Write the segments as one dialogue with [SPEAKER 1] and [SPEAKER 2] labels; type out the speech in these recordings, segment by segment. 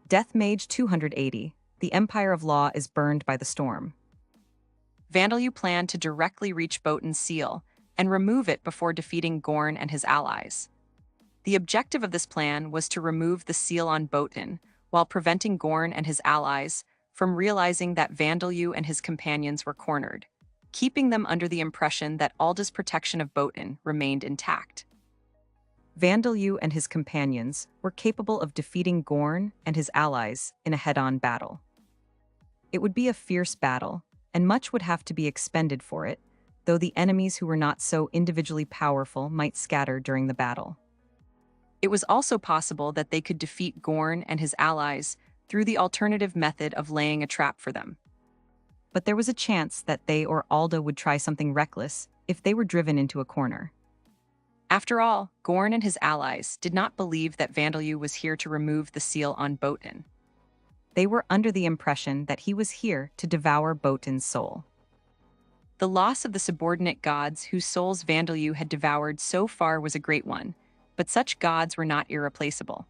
[SPEAKER 1] Death Mage 280. The Empire of Law is burned by the storm. Vandelyu planned to directly reach Botan's seal and remove it before defeating Gorn and his allies. The objective of this plan was to remove the seal on Botan while preventing Gorn and his allies from realizing that Vandelyu and his companions were cornered, keeping them under the impression that Alda's protection of Botan remained intact. Vandelyu and his companions were capable of defeating Gorn and his allies in a head-on battle. It would be a fierce battle, and much would have to be expended for it, though the enemies who were not so individually powerful might scatter during the battle. It was also possible that they could defeat Gorn and his allies through the alternative method of laying a trap for them. But there was a chance that they or Alda would try something reckless if they were driven into a corner. After all, Gorn and his allies did not believe that Vandelyu was here to remove the seal on Botan. They were under the impression that he was here to devour Botan's soul. The loss of the subordinate gods whose souls Vandelyu had devoured so far was a great one, but such gods were not irreplaceable.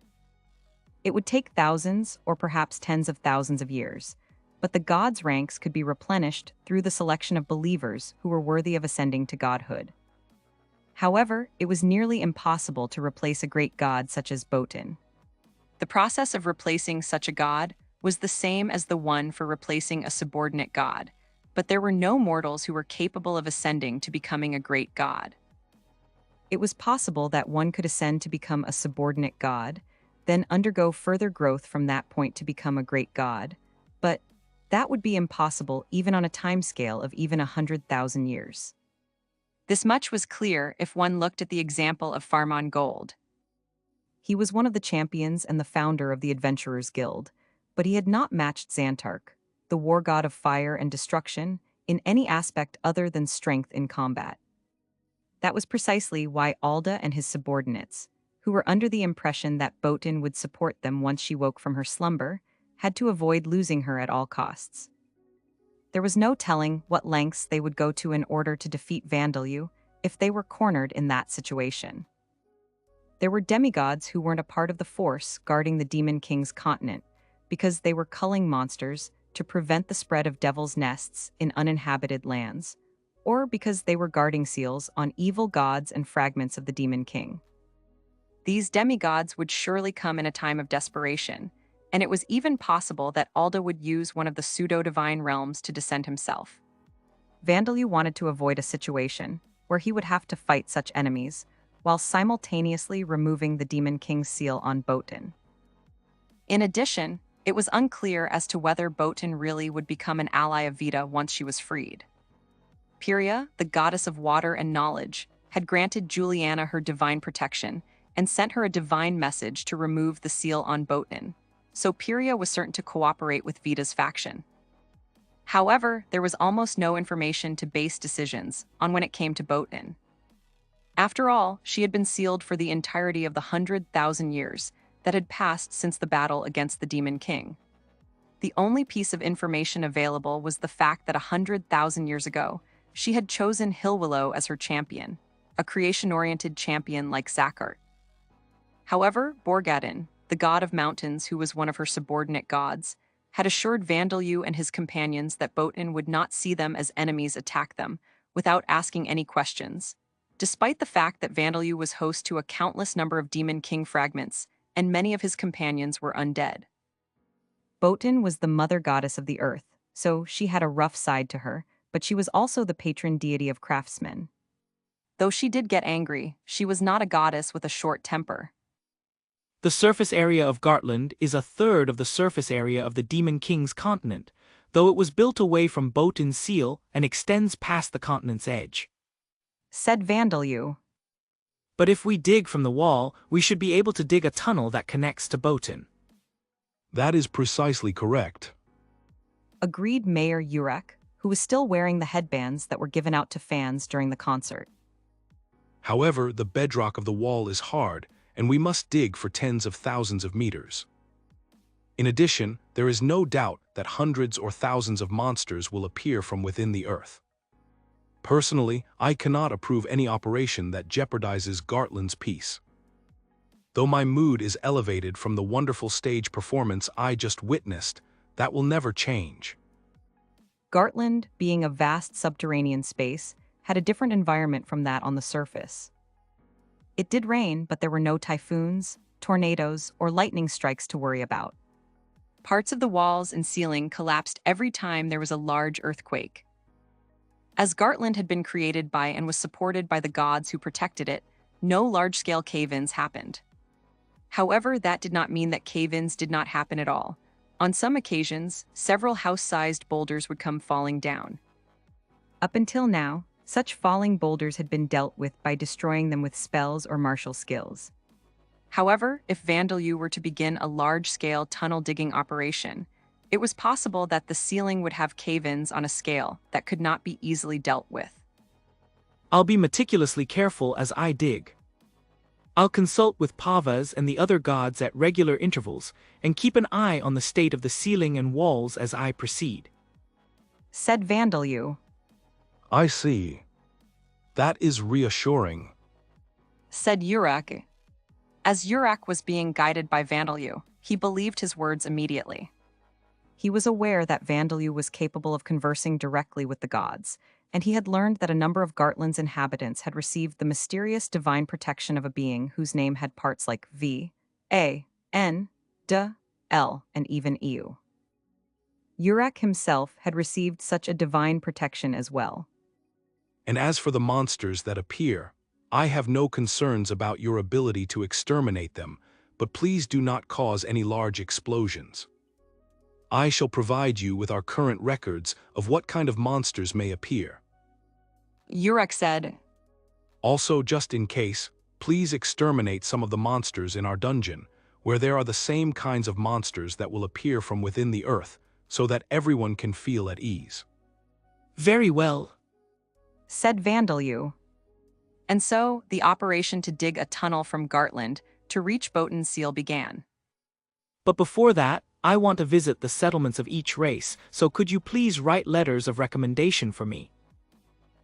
[SPEAKER 1] It would take thousands or perhaps tens of thousands of years, but the gods' ranks could be replenished through the selection of believers who were worthy of ascending to godhood. However, it was nearly impossible to replace a great god such as Botan. The process of replacing such a god was the same as the one for replacing a subordinate god, but there were no mortals who were capable of ascending to becoming a great god. It was possible that one could ascend to become a subordinate god, then undergo further growth from that point to become a great god, but that would be impossible even on a timescale of even 100,000 years. This much was clear if one looked at the example of Farman Gold. He was one of the champions and the founder of the Adventurers Guild, but he had not matched Xantark, the war god of fire and destruction, in any aspect other than strength in combat. That was precisely why Alda and his subordinates, who were under the impression that Botan would support them once she woke from her slumber, had to avoid losing her at all costs. There was no telling what lengths they would go to in order to defeat Vandelyu if they were cornered in that situation. There were demigods who weren't a part of the force guarding the Demon King's continent because they were culling monsters to prevent the spread of devil's nests in uninhabited lands, or because they were guarding seals on evil gods and fragments of the Demon King. These demigods would surely come in a time of desperation, and it was even possible that Alda would use one of the pseudo-divine realms to descend himself. Vandelyu wanted to avoid a situation where he would have to fight such enemies, while simultaneously removing the Demon King's seal on Botan. In addition, it was unclear as to whether Botan really would become an ally of Vita once she was freed. Pyria, the goddess of water and knowledge, had granted Juliana her divine protection and sent her a divine message to remove the seal on Botan, so Pyria was certain to cooperate with Vita's faction. However, there was almost no information to base decisions on when it came to Botan. After all, she had been sealed for the entirety of the 100,000 years that had passed since the battle against the Demon King. The only piece of information available was the fact that 100,000 years ago, she had chosen Hillwillow as her champion, a creation-oriented champion like Zakhart. However, Borgadin, the god of mountains who was one of her subordinate gods, had assured Vandelyu and his companions that Botan would not see them as enemies attack them without asking any questions, despite the fact that Vandelyu was host to a countless number of Demon King fragments and many of his companions were undead. Botan was the mother goddess of the earth, so she had a rough side to her, but she was also the patron deity of craftsmen. Though she did get angry, she was not a goddess with a short temper.
[SPEAKER 2] The surface area of Gartland is a third of the surface area of the Demon King's continent, though it was built away from Botan's seal and extends past the continent's edge,
[SPEAKER 1] said Vandelyu.
[SPEAKER 2] But if we dig from the wall, we should be able to dig a tunnel that connects to Botan.
[SPEAKER 3] That is precisely correct,
[SPEAKER 1] agreed Mayor Urek, who was still wearing the headbands that were given out to fans during the concert.
[SPEAKER 3] However, the bedrock of the wall is hard, and we must dig for tens of thousands of meters. In addition, there is no doubt that hundreds or thousands of monsters will appear from within the earth. Personally, I cannot approve any operation that jeopardizes Gartland's peace. Though my mood is elevated from the wonderful stage performance I just witnessed, that will never change.
[SPEAKER 1] Gartland, being a vast subterranean space, had a different environment from that on the surface. It did rain, but there were no typhoons, tornadoes, or lightning strikes to worry about. Parts of the walls and ceiling collapsed every time there was a large earthquake. As Gartland had been created by and was supported by the gods who protected it, no large-scale cave-ins happened. However, that did not mean that cave-ins did not happen at all. On some occasions, several house-sized boulders would come falling down. Up until now, such falling boulders had been dealt with by destroying them with spells or martial skills. However, if Vandalyu were to begin a large-scale tunnel-digging operation, it was possible that the ceiling would have cave-ins on a scale that could not be easily dealt with.
[SPEAKER 2] I'll be meticulously careful as I dig. I'll consult with Pavas and the other gods at regular intervals and keep an eye on the state of the ceiling and walls as I proceed,"
[SPEAKER 1] said Vandalyu.
[SPEAKER 3] I see. That is reassuring,
[SPEAKER 1] said Yurak. As Yurak was being guided by Vandalyu, he believed his words immediately. He was aware that Vandalyu was capable of conversing directly with the gods, and he had learned that a number of Gartland's inhabitants had received the mysterious divine protection of a being whose name had parts like V, A, N, D, L, and even EU. Yurak himself had received such a divine protection as well.
[SPEAKER 3] And as for the monsters that appear, I have no concerns about your ability to exterminate them, but please do not cause any large explosions. I shall provide you with our current records of what kind of monsters may appear.
[SPEAKER 1] Yurak said.
[SPEAKER 3] Also, just in case, please exterminate some of the monsters in our dungeon, where there are the same kinds of monsters that will appear from within the earth, so that everyone can feel at ease.
[SPEAKER 2] "Very well,"
[SPEAKER 1] said Vandalyu. And so, the operation to dig a tunnel from Gartland to reach Botan Seal began.
[SPEAKER 2] "But before that, I want to visit the settlements of each race, so could you please write letters of recommendation for me?"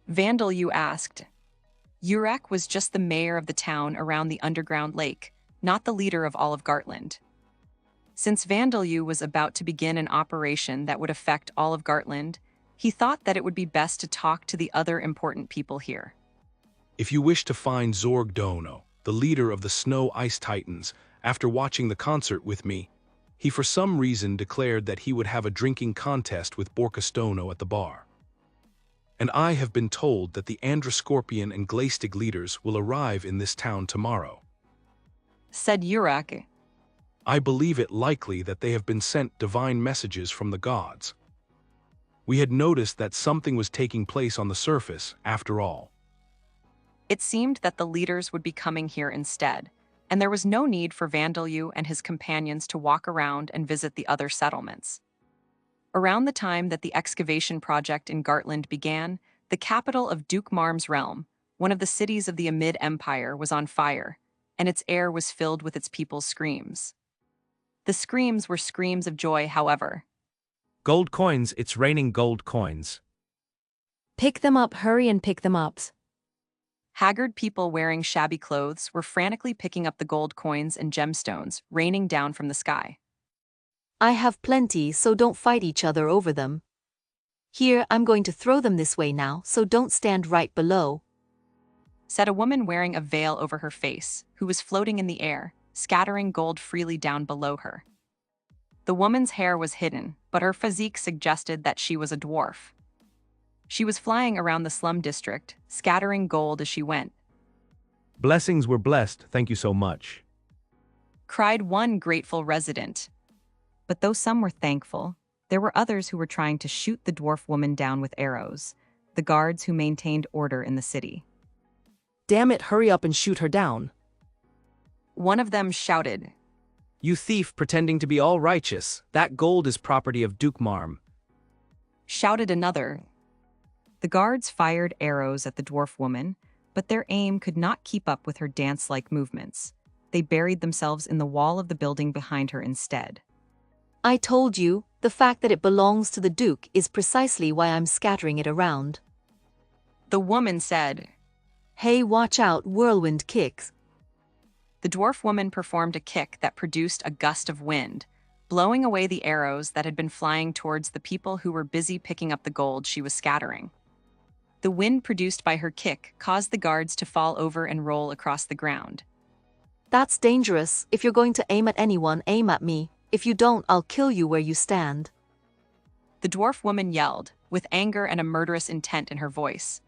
[SPEAKER 1] Vandalyu asked. Yurak was just the mayor of the town around the underground lake, not the leader of all of Gartland. Since Vandalyu was about to begin an operation that would affect all of Gartland, he thought that it would be best to talk to the other important people here.
[SPEAKER 3] If you wish to find Zorg Dono, the leader of the Snow Ice Titans, after watching the concert with me, he for some reason declared that he would have a drinking contest with Borkastono at the bar. And I have been told that the Andrascorpion and Glaistig leaders will arrive in this town tomorrow,
[SPEAKER 1] said Yurak.
[SPEAKER 3] I believe it likely that they have been sent divine messages from the gods. We had noticed that something was taking place on the surface, after all.
[SPEAKER 1] It seemed that the leaders would be coming here instead, and there was no need for Vandalyu and his companions to walk around and visit the other settlements. Around the time that the excavation project in Gartland began, the capital of Duke Marm's realm, one of the cities of the Amid Empire, was on fire, and its air was filled with its people's screams. The screams were screams of joy, however.
[SPEAKER 4] "Gold coins, it's raining gold coins."
[SPEAKER 5] "Pick them up, hurry and pick them up."
[SPEAKER 1] Haggard people wearing shabby clothes were frantically picking up the gold coins and gemstones raining down from the sky.
[SPEAKER 5] "I have plenty, so don't fight each other over them. Here, I'm going to throw them this way now, so don't stand right below,"
[SPEAKER 1] said a woman wearing a veil over her face, who was floating in the air, scattering gold freely down below her. The woman's hair was hidden, but her physique suggested that she was a dwarf. She was flying around the slum district, scattering gold as she went.
[SPEAKER 4] "Blessings were blessed, thank you so much,"
[SPEAKER 1] cried one grateful resident. But though some were thankful, there were others who were trying to shoot the dwarf woman down with arrows, the guards who maintained order in the city.
[SPEAKER 2] "Damn it, hurry up and shoot her down,"
[SPEAKER 1] one of them shouted.
[SPEAKER 2] "You thief pretending to be all righteous, that gold is property of Duke Marm,"
[SPEAKER 1] shouted another. The guards fired arrows at the dwarf woman, but their aim could not keep up with her dance-like movements. They buried themselves in the wall of the building behind her instead.
[SPEAKER 5] I told you, the fact that it belongs to the Duke is precisely why I'm scattering it around.
[SPEAKER 1] The woman said.
[SPEAKER 5] Hey, watch out, whirlwind kicks.
[SPEAKER 1] The dwarf woman performed a kick that produced a gust of wind, blowing away the arrows that had been flying towards the people who were busy picking up the gold she was scattering. The wind produced by her kick caused the guards to fall over and roll across the ground.
[SPEAKER 5] That's dangerous. If you're going to aim at anyone, aim at me. If you don't, I'll kill you where you stand.
[SPEAKER 1] The dwarf woman yelled, with anger and a murderous intent in her voice.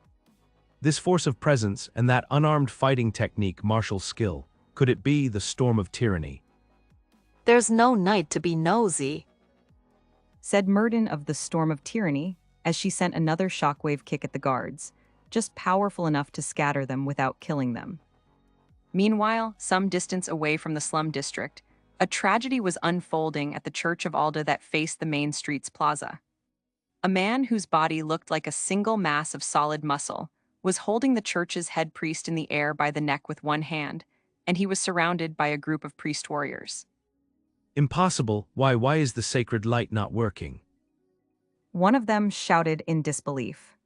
[SPEAKER 4] This force of presence and that unarmed fighting technique, martial skill, could it be the storm of tyranny?
[SPEAKER 5] There's no night to be nosy,
[SPEAKER 1] said Murden of the Storm of Tyranny, as she sent another shockwave kick at the guards, just powerful enough to scatter them without killing them. Meanwhile, some distance away from the slum district, a tragedy was unfolding at the Church of Alda that faced the main street's plaza. A man whose body looked like a single mass of solid muscle was holding the church's head priest in the air by the neck with one hand, and he was surrounded by a group of priest warriors.
[SPEAKER 4] Impossible. Why is the sacred light not working?
[SPEAKER 1] One of them shouted in disbelief.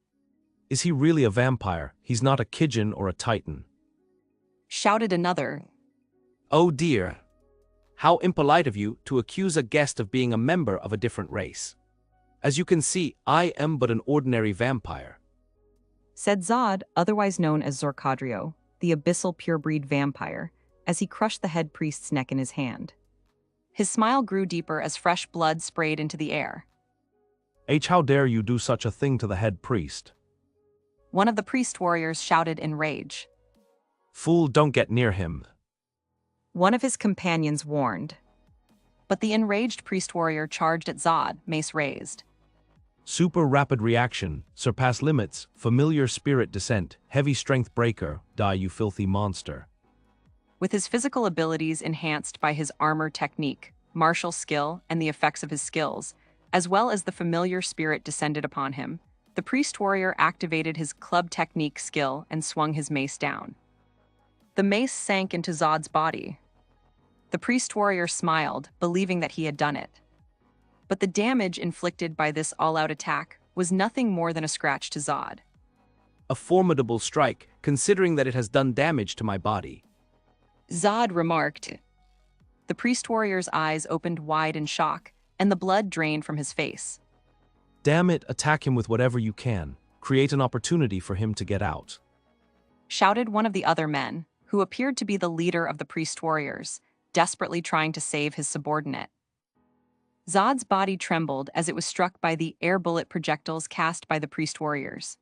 [SPEAKER 4] Is he really a vampire? He's not a Kijin or a Titan.
[SPEAKER 1] Shouted another.
[SPEAKER 6] Oh dear. How impolite of you to accuse a guest of being a member of a different race. As you can see, I am but an ordinary vampire,
[SPEAKER 1] said Zod, otherwise known as Zorkadrio, the abyssal purebreed vampire, as he crushed the head priest's neck in his hand. His smile grew deeper as fresh blood sprayed into the air.
[SPEAKER 4] How dare you do such a thing to the head priest?
[SPEAKER 1] One of the priest warriors shouted in rage.
[SPEAKER 4] Fool, don't get near him.
[SPEAKER 1] One of his companions warned. But the enraged priest warrior charged at Zod, mace raised.
[SPEAKER 4] Super rapid reaction, surpass limits, familiar spirit descent, heavy strength breaker, die you filthy monster.
[SPEAKER 1] With his physical abilities enhanced by his armor technique, martial skill, and the effects of his skills, as well as the familiar spirit descended upon him, the priest warrior activated his club technique skill and swung his mace down. The mace sank into Zod's body. The priest warrior smiled, believing that he had done it. But the damage inflicted by this all-out attack was nothing more than a scratch to Zod.
[SPEAKER 6] a formidable strike, considering that it has done damage to my body,
[SPEAKER 1] Zod remarked. The priest warrior's eyes opened wide in shock, and the blood drained from his face.
[SPEAKER 4] Damn it, attack him with whatever you can. Create an opportunity for him to get out,
[SPEAKER 1] Shouted one of the other men, who appeared to be the leader of the priest warriors, desperately trying to save his subordinate. Zod's body trembled as it was struck by the air bullet projectiles cast by the priest warriors.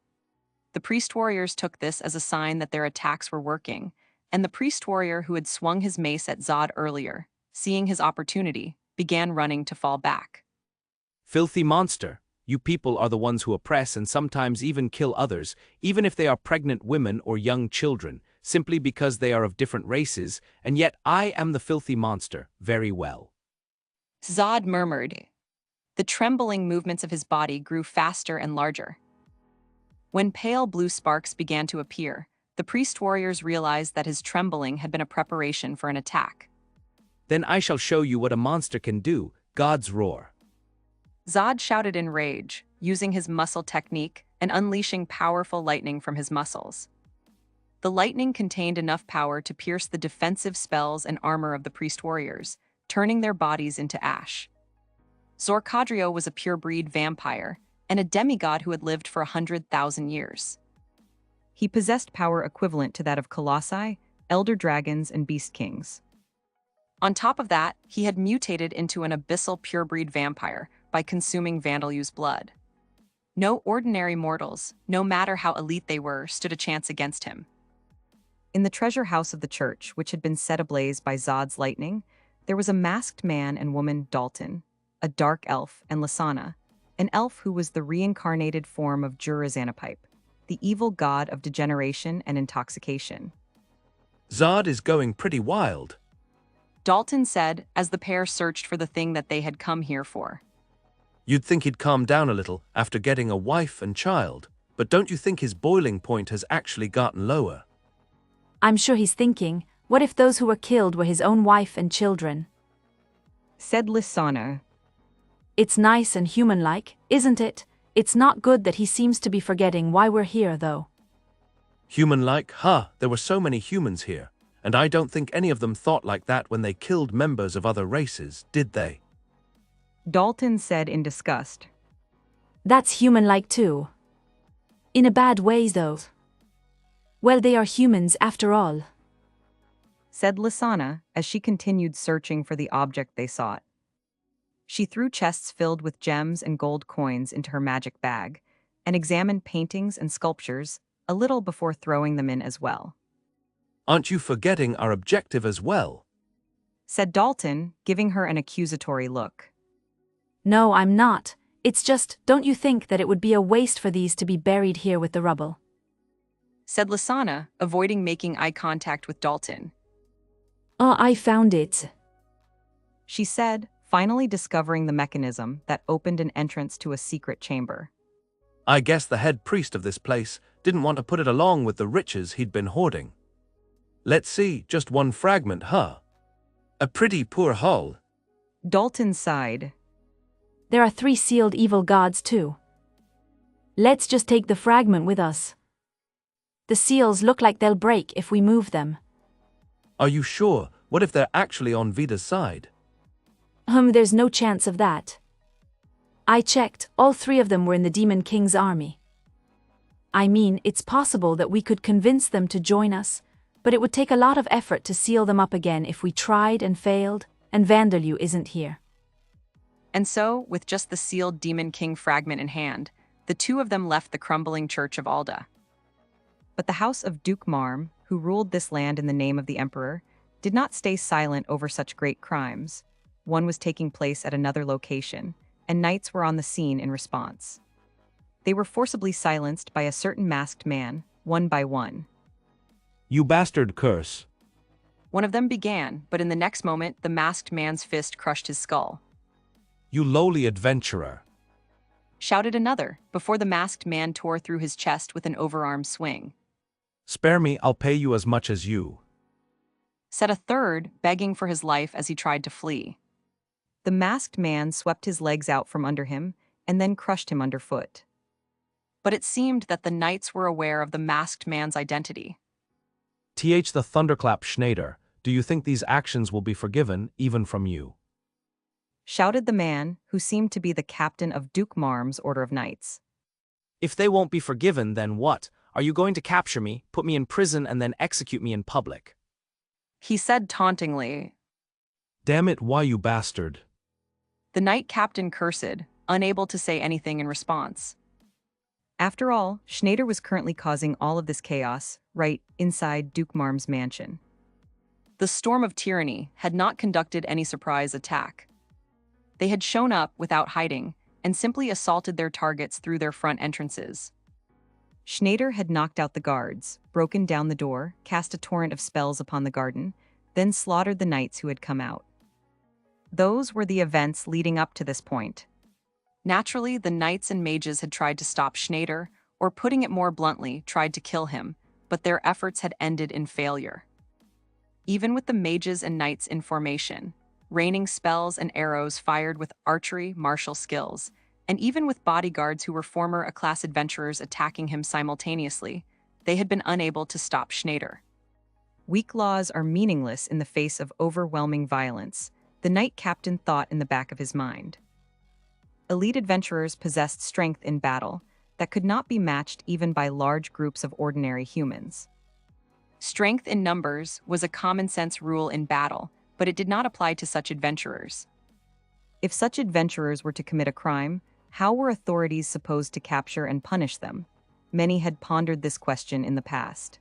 [SPEAKER 1] The priest warriors took this as a sign that their attacks were working, and the priest warrior who had swung his mace at Zod earlier, seeing his opportunity, began running to fall back.
[SPEAKER 6] Filthy monster, you people are the ones who oppress and sometimes even kill others, even if they are pregnant women or young children, simply because they are of different races, and yet I am the filthy monster, very well.
[SPEAKER 1] Zod murmured. The trembling movements of his body grew faster and larger. When pale blue sparks began to appear, the priest warriors realized that his trembling had been a preparation for an attack.
[SPEAKER 6] Then I shall show you what a monster can do, God's roar.
[SPEAKER 1] Zod shouted in rage, using his muscle technique and unleashing powerful lightning from his muscles. The lightning contained enough power to pierce the defensive spells and armor of the priest warriors, turning their bodies into ash. Zorkadrio was a pure-breed vampire, and a demigod who had lived for 100,000 years. He possessed power equivalent to that of colossi, elder dragons, and beast kings. On top of that, he had mutated into an abyssal pure-breed vampire by consuming Vandalu's blood. No ordinary mortals, no matter how elite they were, stood a chance against him. In the treasure house of the church, which had been set ablaze by Zod's lightning, there was a masked man and woman, Dalton, a dark elf, and Lasana, an elf who was the reincarnated form of Jurazanapipe, the evil god of degeneration and intoxication.
[SPEAKER 6] Zod is going pretty wild,
[SPEAKER 1] Dalton said as the pair searched for the thing that they had come here for.
[SPEAKER 6] You'd think he'd calm down a little after getting a wife and child, but don't you think his boiling point has actually gotten lower?
[SPEAKER 7] I'm sure he's thinking, what if those who were killed were his own wife and children?
[SPEAKER 1] Said Lysana.
[SPEAKER 7] It's nice and human-like, isn't it? It's not good that he seems to be forgetting why we're here, though.
[SPEAKER 4] Human-like? Huh, there were so many humans here, and I don't think any of them thought like that when they killed members of other races, did they?
[SPEAKER 1] Dalton said in disgust.
[SPEAKER 7] That's human-like too. In a bad way, though. Well, they are humans after all,
[SPEAKER 1] said Lisanna as she continued searching for the object they sought. She threw chests filled with gems and gold coins into her magic bag and examined paintings and sculptures a little before throwing them in as well.
[SPEAKER 4] Aren't you forgetting our objective as well?
[SPEAKER 1] Said Dalton, giving her an accusatory look.
[SPEAKER 7] No, I'm not. It's just, don't you think that it would be a waste for these to be buried here with the rubble?
[SPEAKER 1] Said Lisanna, avoiding making eye contact with Dalton.
[SPEAKER 7] I found it,
[SPEAKER 1] she said, finally discovering the mechanism that opened an entrance to a secret chamber.
[SPEAKER 4] I guess the head priest of this place didn't want to put it along with the riches he'd been hoarding. Let's see, just one fragment, huh? A pretty poor haul.
[SPEAKER 1] Dalton sighed.
[SPEAKER 7] There are 3 sealed evil gods too. Let's just take the fragment with us. The seals look like they'll break if we move them.
[SPEAKER 4] Are you sure? What if they're actually on Vida's side?
[SPEAKER 7] There's no chance of that. I checked, all 3 of them were in the Demon King's army. I mean, it's possible that we could convince them to join us, but it would take a lot of effort to seal them up again if we tried and failed, and Vandalyu isn't here.
[SPEAKER 1] And so, with just the sealed Demon King fragment in hand, the 2 of them left the crumbling church of Alda. But the house of Duke Marm, who ruled this land in the name of the Emperor, did not stay silent over such great crimes. One was taking place at another location, and knights were on the scene in response. They were forcibly silenced by a certain masked man, one by one.
[SPEAKER 4] You bastard curse.
[SPEAKER 1] One of them began, but in the next moment, the masked man's fist crushed his skull.
[SPEAKER 4] You lowly adventurer.
[SPEAKER 1] Shouted another, before the masked man tore through his chest with an overarm swing.
[SPEAKER 4] Spare me, I'll pay you as much as you.
[SPEAKER 1] Said a third, begging for his life as he tried to flee. The masked man swept his legs out from under him and then crushed him underfoot. But it seemed that the knights were aware of the masked man's identity.
[SPEAKER 4] The thunderclap Schneider, do you think these actions will be forgiven, even from you?
[SPEAKER 1] Shouted the man, who seemed to be the captain of Duke Marm's Order of Knights.
[SPEAKER 2] If they won't be forgiven, then what? Are you going to capture me, put me in prison, and then execute me in public?
[SPEAKER 1] He said tauntingly.
[SPEAKER 4] Damn it, why you bastard?
[SPEAKER 1] The knight captain cursed, unable to say anything in response. After all, Schneider was currently causing all of this chaos, right inside Duke Marm's mansion. The storm of tyranny had not conducted any surprise attack. They had shown up without hiding and simply assaulted their targets through their front entrances. Schneider had knocked out the guards, broken down the door, cast a torrent of spells upon the garden, then slaughtered the knights who had come out. Those were the events leading up to this point. Naturally, the knights and mages had tried to stop Schneider, or putting it more bluntly, tried to kill him, but their efforts had ended in failure. Even with the mages and knights in formation, raining spells and arrows fired with archery, martial skills, and even with bodyguards who were former A-class adventurers attacking him simultaneously, they had been unable to stop Schneider. Weak laws are meaningless in the face of overwhelming violence, the knight captain thought in the back of his mind. Elite adventurers possessed strength in battle that could not be matched even by large groups of ordinary humans. Strength in numbers was a common-sense rule in battle, but it did not apply to such adventurers. If such adventurers were to commit a crime, how were authorities supposed to capture and punish them? Many had pondered this question in the past.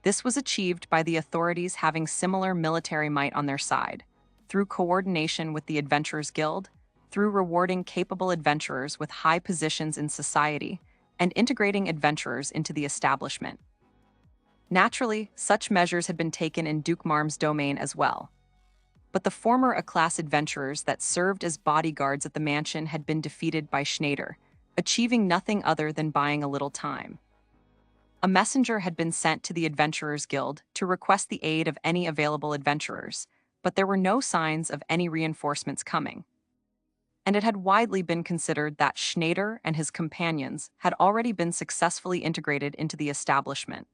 [SPEAKER 1] This was achieved by the authorities having similar military might on their side, through coordination with the Adventurers Guild, through rewarding capable adventurers with high positions in society, and integrating adventurers into the establishment. Naturally, such measures had been taken in Duke Marm's domain as well. But the former A-class adventurers that served as bodyguards at the mansion had been defeated by Schneider, achieving nothing other than buying a little time. A messenger had been sent to the Adventurers Guild to request the aid of any available adventurers, but there were no signs of any reinforcements coming. and it had widely been considered that Schneider and his companions had already been successfully integrated into the establishment.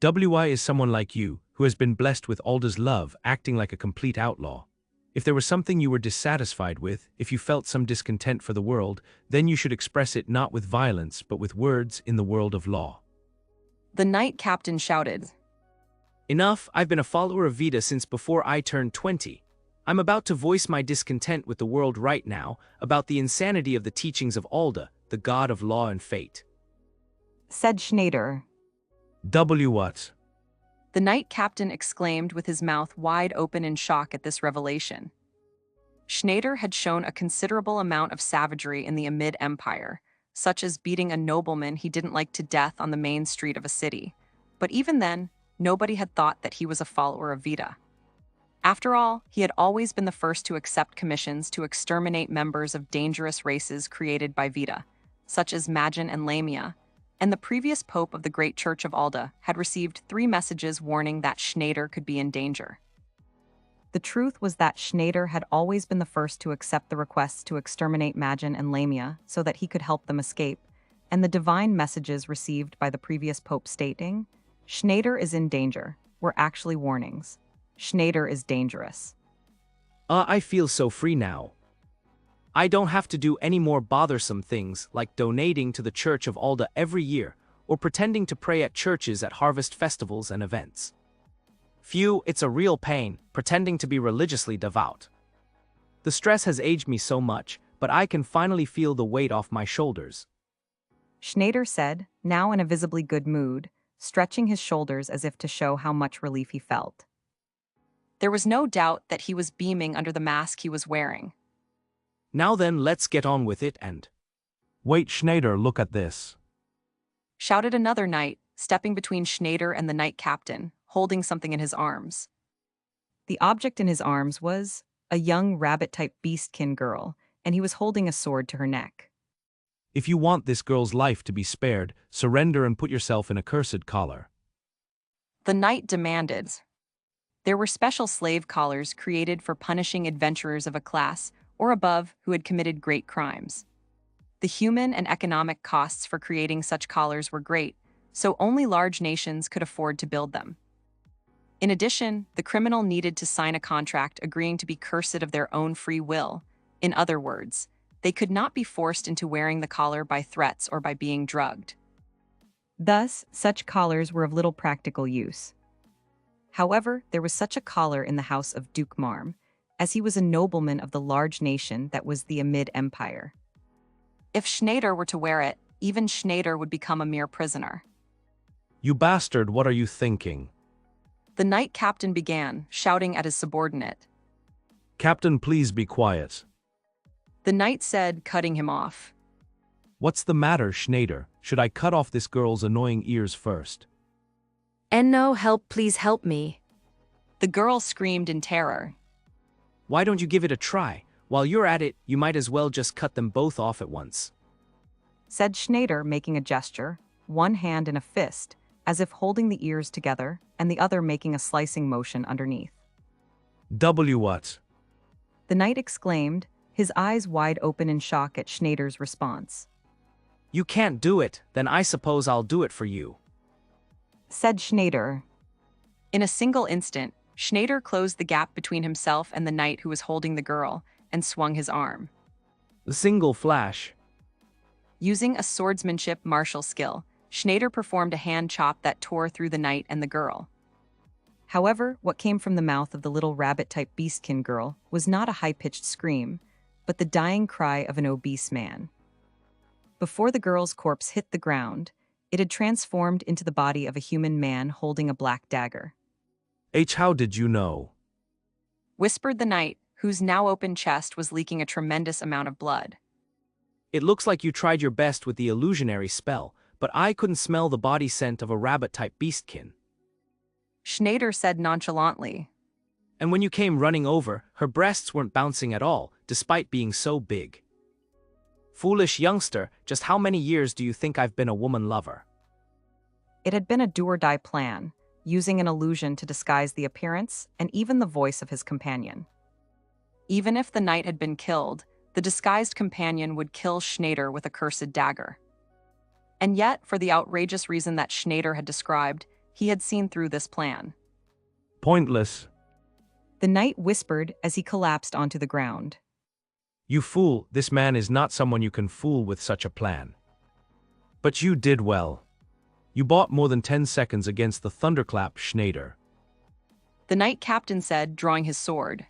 [SPEAKER 6] WI is someone like you, who has been blessed with Alda's love, acting like a complete outlaw. If there was something you were dissatisfied with, if you felt some discontent for the world, then you should express it not with violence but with words in the world of law.
[SPEAKER 1] The knight captain shouted.
[SPEAKER 6] Enough, I've been a follower of Vita since before I turned 20. I'm about to voice my discontent with the world right now about the insanity of the teachings of Alda, the god of law and fate.
[SPEAKER 1] Said Schneider.
[SPEAKER 4] What?
[SPEAKER 1] The knight captain exclaimed with his mouth wide open in shock at this revelation. Schneider had shown a considerable amount of savagery in the Amid Empire, such as beating a nobleman he didn't like to death on the main street of a city. But even then, nobody had thought that he was a follower of Vita. After all, he had always been the first to accept commissions to exterminate members of dangerous races created by Vita, such as Magin and Lamia, and the previous pope of the Great Church of Alda had received 3 messages warning that Schneider could be in danger. The truth was that Schneider had always been the first to accept the requests to exterminate Magin and Lamia so that he could help them escape, and the divine messages received by the previous pope stating, "Schneider is in danger," were actually warnings. Schneider is dangerous.
[SPEAKER 6] I feel so free now. I don't have to do any more bothersome things like donating to the Church of Alda every year or pretending to pray at churches at harvest festivals and events. Phew, it's a real pain, pretending to be religiously devout. The stress has aged me so much, but I can finally feel the weight off my shoulders.
[SPEAKER 1] Schneider said, now in a visibly good mood, stretching his shoulders as if to show how much relief he felt. There was no doubt that he was beaming under the mask he was wearing.
[SPEAKER 6] Now then, let's get on with it and...
[SPEAKER 4] Wait, Schneider, look at this.
[SPEAKER 1] Shouted another knight, stepping between Schneider and the knight captain, holding something in his arms. The object in his arms was a young rabbit-type beastkin girl, and he was holding a sword to her neck.
[SPEAKER 4] If you want this girl's life to be spared, surrender and put yourself in a cursed collar.
[SPEAKER 1] The knight demanded. There were special slave collars created for punishing adventurers of a class or above who had committed great crimes. The human and economic costs for creating such collars were great, so only large nations could afford to build them. In addition, the criminal needed to sign a contract agreeing to be cursed of their own free will. In other words, they could not be forced into wearing the collar by threats or by being drugged. Thus, such collars were of little practical use. However, there was such a collar in the house of Duke Marm, as he was a nobleman of the large nation that was the Amid Empire. If Schneider were to wear it, even Schneider would become a mere prisoner.
[SPEAKER 4] You bastard, what are you thinking?
[SPEAKER 1] The knight captain began, shouting at his subordinate.
[SPEAKER 4] Captain, please be quiet.
[SPEAKER 1] The knight said, cutting him off.
[SPEAKER 4] What's the matter, Schneider? Should I cut off this girl's annoying ears first?
[SPEAKER 7] No, help, please help me.
[SPEAKER 1] The girl screamed in terror.
[SPEAKER 6] Why don't you give it a try? While you're at it, you might as well just cut them both off at once.
[SPEAKER 1] Said Schneider, making a gesture, one hand in a fist, as if holding the ears together, and the other making a slicing motion underneath.
[SPEAKER 4] What?
[SPEAKER 1] The knight exclaimed, his eyes wide open in shock at Schneider's response.
[SPEAKER 6] You can't do it, then I suppose I'll do it for you.
[SPEAKER 1] Said Schneider. In a single instant, Schneider closed the gap between himself and the knight who was holding the girl, and swung his arm.
[SPEAKER 6] The single flash.
[SPEAKER 1] Using a swordsmanship martial skill, Schneider performed a hand chop that tore through the knight and the girl. However, what came from the mouth of the little rabbit-type beastkin girl was not a high-pitched scream, but the dying cry of an obese man. Before the girl's corpse hit the ground, it had transformed into the body of a human man holding a black dagger.
[SPEAKER 4] How did you know?
[SPEAKER 1] Whispered the knight, whose now open chest was leaking a tremendous amount of blood.
[SPEAKER 6] It looks like you tried your best with the illusionary spell, but I couldn't smell the body scent of a rabbit-type beastkin.
[SPEAKER 1] Schneider said nonchalantly.
[SPEAKER 6] And when you came running over, her breasts weren't bouncing at all, despite being so big. Foolish youngster, just how many years do you think I've been a woman lover?
[SPEAKER 1] It had been a do-or-die plan, using an illusion to disguise the appearance and even the voice of his companion. Even if the knight had been killed, the disguised companion would kill Schneider with a cursed dagger. And yet, for the outrageous reason that Schneider had described, he had seen through this plan.
[SPEAKER 6] Pointless.
[SPEAKER 1] The knight whispered as he collapsed onto the ground.
[SPEAKER 6] You fool, this man is not someone you can fool with such a plan. But you did well. You bought more than 10 seconds against the thunderclap Schneider.
[SPEAKER 1] The knight captain said, drawing his sword.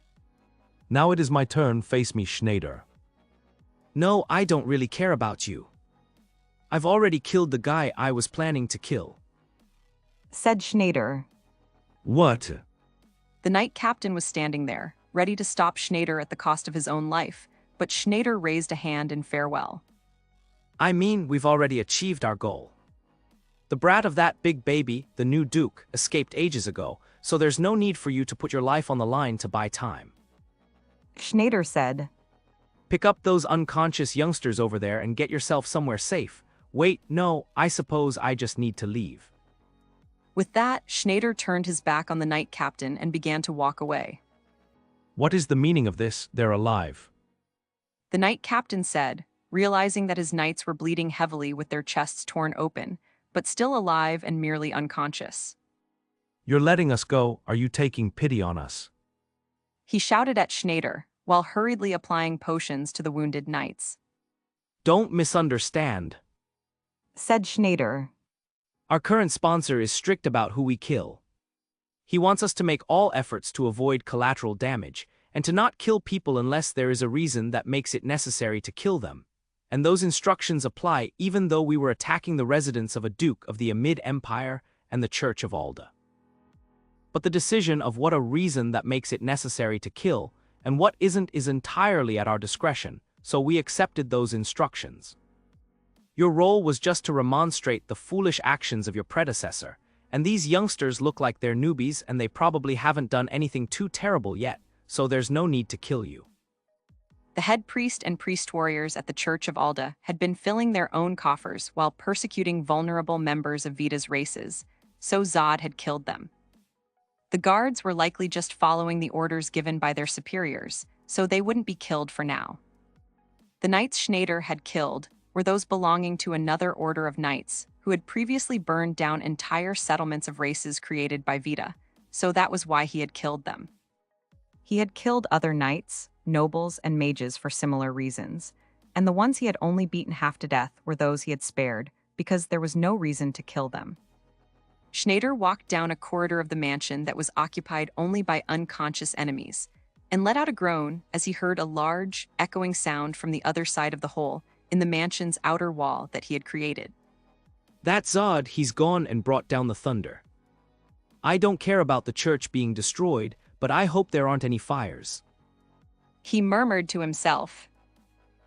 [SPEAKER 6] Now it is my turn, face me Schneider.
[SPEAKER 2] No, I don't really care about you. I've already killed the guy I was planning to kill,
[SPEAKER 1] said Schneider.
[SPEAKER 6] What?
[SPEAKER 1] The knight captain was standing there, ready to stop Schneider at the cost of his own life, but Schneider raised a hand in farewell.
[SPEAKER 2] I mean, we've already achieved our goal. The brat of that big baby, the new duke, escaped ages ago, so there's no need for you to put your life on the line to buy time.
[SPEAKER 1] Schneider said.
[SPEAKER 2] Pick up those unconscious youngsters over there and get yourself somewhere safe. Wait, no, I suppose I just need to leave.
[SPEAKER 1] With that, Schneider turned his back on the knight captain and began to walk away.
[SPEAKER 6] What is the meaning of this? They're alive.
[SPEAKER 1] The knight captain said, realizing that his knights were bleeding heavily with their chests torn open, but still alive and merely unconscious.
[SPEAKER 6] You're letting us go, are you taking pity on us?
[SPEAKER 1] He shouted at Schneider, while hurriedly applying potions to the wounded knights.
[SPEAKER 2] Don't misunderstand,
[SPEAKER 1] said Schneider.
[SPEAKER 2] Our current sponsor is strict about who we kill. He wants us to make all efforts to avoid collateral damage, and to not kill people unless there is a reason that makes it necessary to kill them. And those instructions apply even though we were attacking the residence of a duke of the Amid Empire and the Church of Alda. But the decision of what a reason that makes it necessary to kill and what isn't is entirely at our discretion, so we accepted those instructions. Your role was just to remonstrate the foolish actions of your predecessor, and these youngsters look like they're newbies and they probably haven't done anything too terrible yet, so there's no need to kill you.
[SPEAKER 1] The head priest and priest warriors at the Church of Alda had been filling their own coffers while persecuting vulnerable members of Vita's races, so Zod had killed them. The guards were likely just following the orders given by their superiors, so they wouldn't be killed for now. The knights Schneider had killed were those belonging to another order of knights who had previously burned down entire settlements of races created by Vita, so that was why he had killed them. He had killed other knights, nobles, and mages for similar reasons, and the ones he had only beaten half to death were those he had spared, because there was no reason to kill them. Schneider walked down a corridor of the mansion that was occupied only by unconscious enemies, and let out a groan as he heard a large, echoing sound from the other side of the hole in the mansion's outer wall that he had created.
[SPEAKER 2] That's Zod, he's gone and brought down the thunder. I don't care about the church being destroyed, but I hope there aren't any fires.
[SPEAKER 1] He murmured to himself.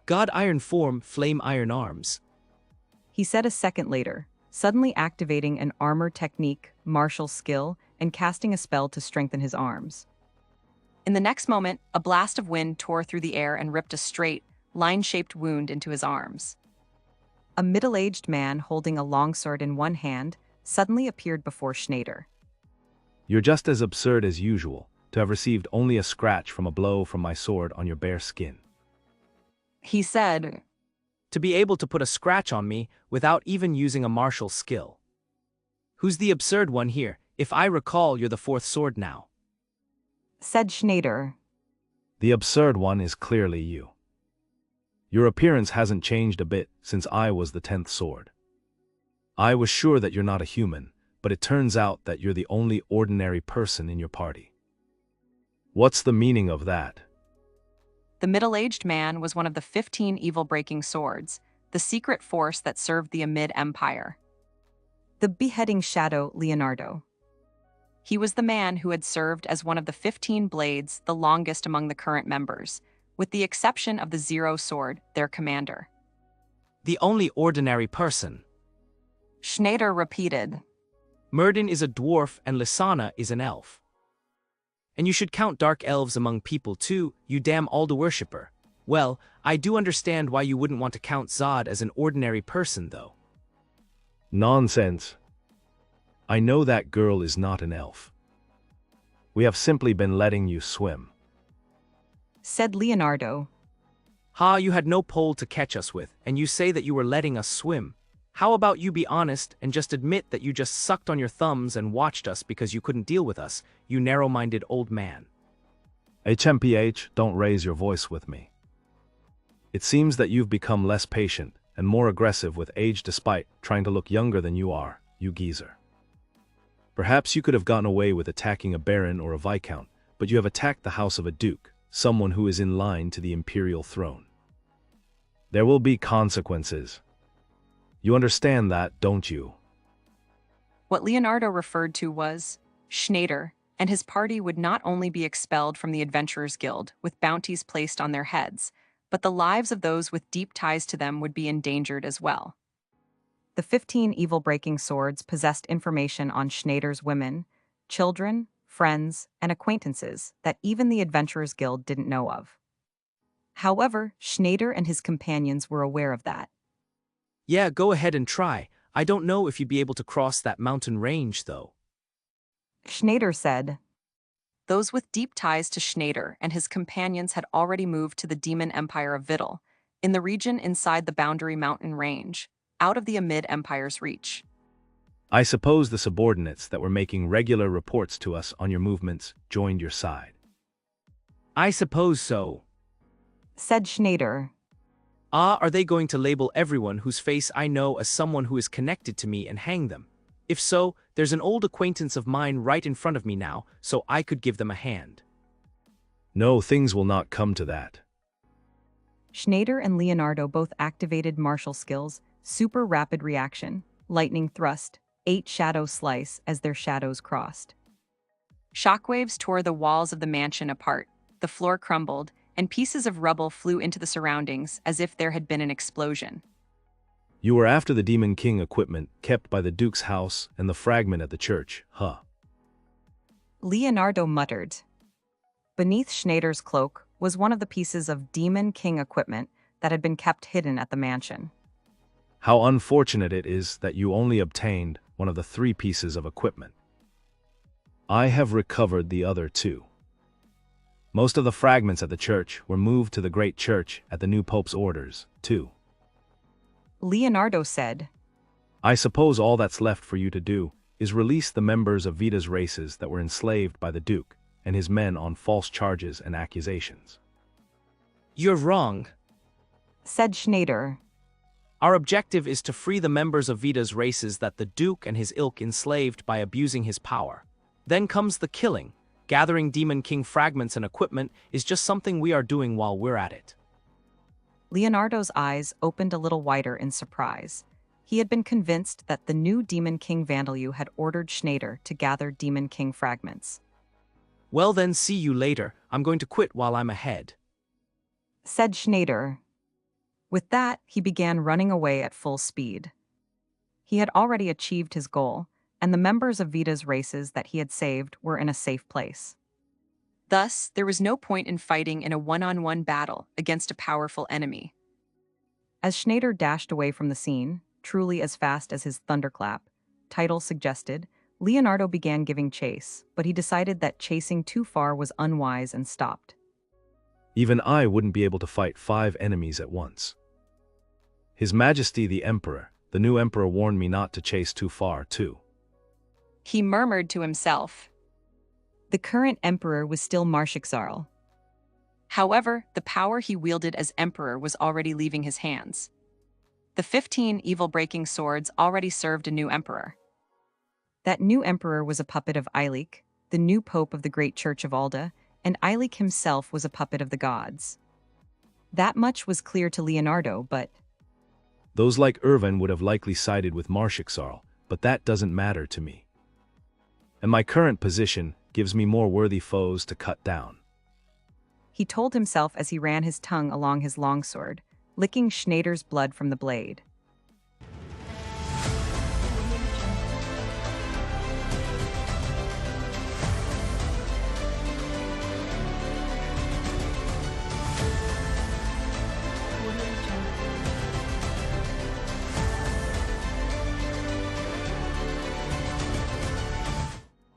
[SPEAKER 2] God iron form, flame iron arms.
[SPEAKER 1] He said a second later, suddenly activating an armor technique, martial skill, and casting a spell to strengthen his arms. In the next moment, a blast of wind tore through the air and ripped a straight, line-shaped wound into his arms. A middle-aged man holding a longsword in one hand suddenly appeared before Schneider.
[SPEAKER 3] You're just as absurd as usual, to have received only a scratch from a blow from my sword on your bare skin.
[SPEAKER 1] He said,
[SPEAKER 2] To be able to put a scratch on me without even using a martial skill. Who's the absurd one here? If I recall, you're the fourth sword now.
[SPEAKER 1] Said Schneider.
[SPEAKER 3] The absurd one is clearly you. Your appearance hasn't changed a bit since I was the 10th sword. I was sure that you're not a human, but it turns out that you're the only ordinary person in your party. What's the meaning of that?
[SPEAKER 1] The middle-aged man was one of the 15 evil-breaking swords, the secret force that served the Amid Empire. The beheading shadow Leonardo. He was the man who had served as one of the 15 blades, the longest among the current members, with the exception of the Zero Sword, their commander.
[SPEAKER 2] The only ordinary person.
[SPEAKER 1] Schneider repeated.
[SPEAKER 2] Murden is a dwarf and Lysana is an elf. And you should count dark elves among people too, you damn Alda worshipper. Well, I do understand why you wouldn't want to count Zod as an ordinary person, though.
[SPEAKER 3] Nonsense. I know that girl is not an elf. We have simply been letting you swim.
[SPEAKER 1] Said Leonardo.
[SPEAKER 6] Ha, you had no pole to catch us with, and you say that you were letting us swim. How about you be honest and just admit that you just sucked on your thumbs and watched us because you couldn't deal with us, you narrow-minded old man.
[SPEAKER 8] HMPH, don't raise your voice with me. It seems that you've become less patient and more aggressive with age despite trying to look younger than you are, you geezer. Perhaps you could have gotten away with attacking a baron or a viscount, but you have attacked the house of a duke, someone who is in line to the imperial throne. There will be consequences. You understand that, don't you?
[SPEAKER 1] What Leonardo referred to was Schneider, and his party would not only be expelled from the Adventurers Guild with bounties placed on their heads, but the lives of those with deep ties to them would be endangered as well. The 15 evil-breaking swords possessed information on Schneider's women, children, friends, and acquaintances that even the Adventurers Guild didn't know of. However, Schneider and his companions were aware of that.
[SPEAKER 6] Yeah, go ahead and try. I don't know if you'd be able to cross that mountain range, though.
[SPEAKER 1] Schneider said. Those with deep ties to Schneider and his companions had already moved to the Demon Empire of Vittel, in the region inside the Boundary Mountain Range, out of the Amid Empire's reach.
[SPEAKER 8] I suppose the subordinates that were making regular reports to us on your movements joined your side.
[SPEAKER 6] I suppose so,
[SPEAKER 1] said Schneider.
[SPEAKER 6] Ah, are they going to label everyone whose face I know as someone who is connected to me and hang them? If so, there's an old acquaintance of mine right in front of me now, so I could give them a hand.
[SPEAKER 8] No, things will not come to that.
[SPEAKER 1] Schneider and Leonardo both activated martial skills, super rapid reaction, lightning thrust, 8 shadow slice as their shadows crossed. Shockwaves tore the walls of the mansion apart, the floor crumbled, and pieces of rubble flew into the surroundings as if there had been an explosion.
[SPEAKER 8] You were after the Demon King equipment kept by the Duke's house and the fragment at the church, huh?
[SPEAKER 1] Leonardo muttered. Beneath Schneider's cloak was one of the pieces of Demon King equipment that had been kept hidden at the mansion.
[SPEAKER 8] How unfortunate it is that you only obtained one of the 3 pieces of equipment. I have recovered the other 2. Most of the fragments at the church were moved to the great church at the new Pope's orders, too.
[SPEAKER 1] Leonardo said.
[SPEAKER 8] I suppose all that's left for you to do is release the members of Vita's races that were enslaved by the Duke and his men on false charges and accusations.
[SPEAKER 6] You're wrong,
[SPEAKER 1] said Schneider.
[SPEAKER 6] Our objective is to free the members of Vita's races that the Duke and his ilk enslaved by abusing his power. Then comes the killing. Gathering Demon King fragments and equipment is just something we are doing while we're at it.
[SPEAKER 1] Leonardo's eyes opened a little wider in surprise. He had been convinced that the new Demon King Vandalu had ordered Schneider to gather Demon King fragments.
[SPEAKER 6] Well then, see you later. I'm going to quit while I'm ahead,
[SPEAKER 1] said Schneider. With that, he began running away at full speed. He had already achieved his goal, and the members of Vita's races that he had saved were in a safe place. Thus, there was no point in fighting in a one-on-one battle against a powerful enemy. As Schneider dashed away from the scene, truly as fast as his thunderclap, title suggested, Leonardo began giving chase, but he decided that chasing too far was unwise and stopped.
[SPEAKER 8] Even I wouldn't be able to fight 5 enemies at once. His Majesty the Emperor, the new Emperor, warned me not to chase too far, too.
[SPEAKER 1] He murmured to himself. The current emperor was still Marshixarl. However, the power he wielded as emperor was already leaving his hands. The 15 evil-breaking swords already served a new emperor. That new emperor was a puppet of Eilik, the new pope of the Great Church of Alda, and Eilik himself was a puppet of the gods. That much was clear to Leonardo, but...
[SPEAKER 8] Those like Irvin would have likely sided with Marshixarl, but that doesn't matter to me. And my current position gives me more worthy foes to cut down.
[SPEAKER 1] He told himself as he ran his tongue along his longsword, licking Schneider's blood from the blade.